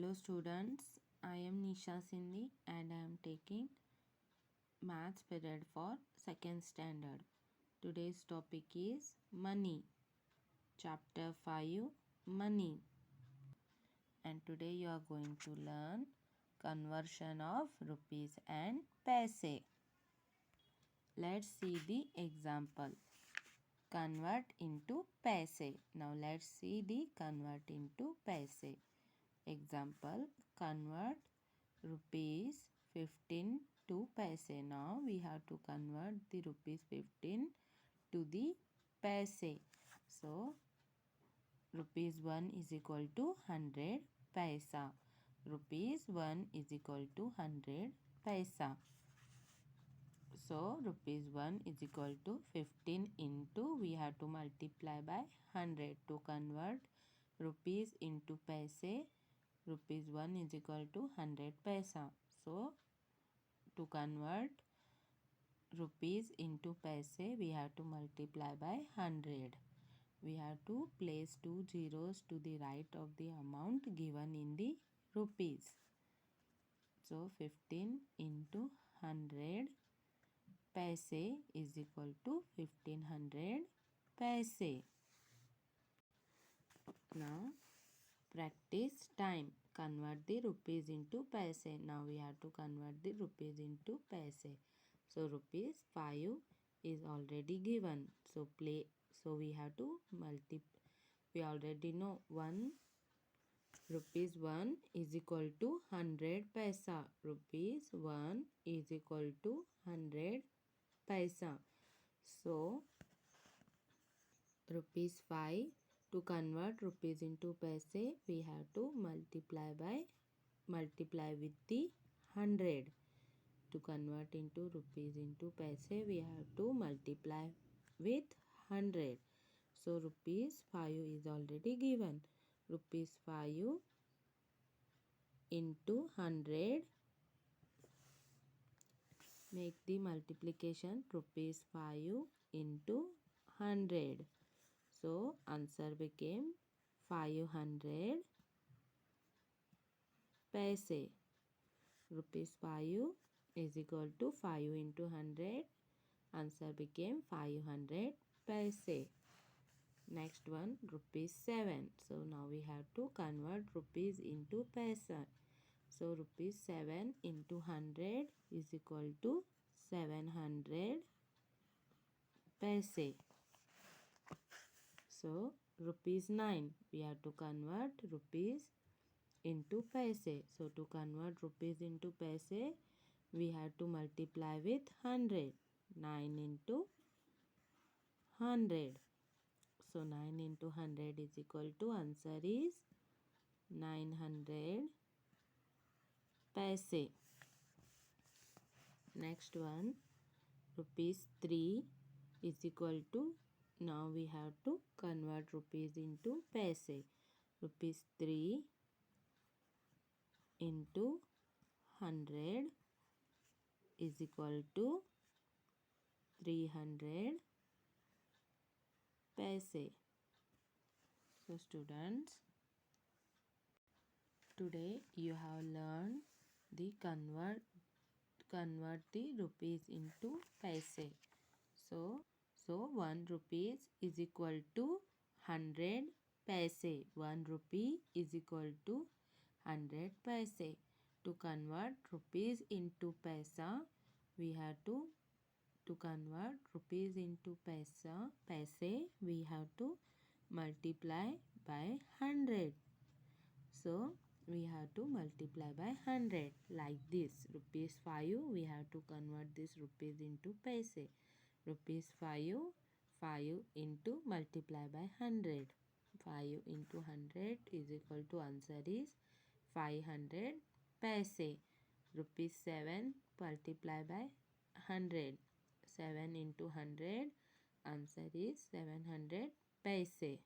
Hello students, I am Nisha Sindhi and I am taking maths period for second standard. Today's topic is money. Chapter 5 Money. And today you are going to learn conversion of rupees and paise. Let's see the example. Convert into paise. Now let's see the convert into paise. Example, convert rupees 15 to paise. Now we have to convert the rupees 15 to the paise. So rupees 1 is equal to 100 paisa. Rupees 1 is equal to 100 paisa. So rupees 1 is equal to 15 into, we have to multiply by 100 to convert rupees into paise. Rupees 1 is equal to 100 paisa. So to convert rupees into paise, we have to multiply by 100. We have to place two zeros to the right of the amount given in the rupees. So 15 into 100 paise is equal to 1500 paise. Now practice time. Convert the rupees into paise. Now we have to convert the rupees into paise. So rupees 5 is already given. So we have to multiply. We already know rupees 1 is equal to 100 paisa. Rupees 1 is equal to 100 paisa. So rupees 5, to convert rupees into paise, we have to multiply with the 100. To convert into rupees into paise, we have to multiply with 100. So rupees 5 is already given. Rupees 5 into 100, make the multiplication, rupees 5 into 100. So answer became 500 paise. Rupees 5 is equal to 5 into 100. Answer became 500 paise. Next one, rupees 7. So now we have to convert rupees into paise. So rupees 7 into 100 is equal to 700 paise. So rupees 9, we have to convert rupees into paise. So to convert rupees into paise, we have to multiply with 100. 9 into 100. So 9 into 100 is equal to, answer is 900 paise. Next one, rupees 3 is equal to, now we have to convert rupees into paise. Rupees 3 into 100 is equal to 300 paise. So students, today you have learned the convert the rupees into paise. So 1 rupees is equal to 100 paise. 1 rupee is equal to 100 paise. To convert rupees into paisa, we have to convert rupees into paise, we have to multiply by 100. So we have to multiply by 100 like this. Rupees 5, we have to convert this rupees into paise. Rupees 5, 5 into multiply by 100. 5 into 100 is equal to, answer is 500 paise. Rupees 7 multiply by 100. 7 into 100, answer is 700 paise.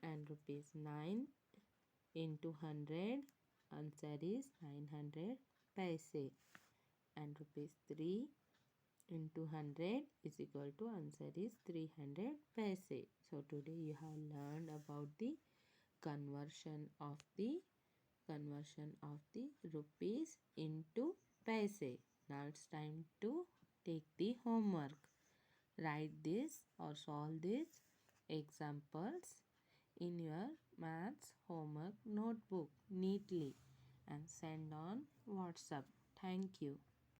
And rupees 9 into 100, answer is 900 paise. And rupees 3 into 100 is equal to, answer is 300 paise. So today you have learned about the conversion of the conversion of the rupees into paise. Now it's time to take the homework. Write this or solve these examples in your maths homework notebook neatly and send on WhatsApp. Thank you.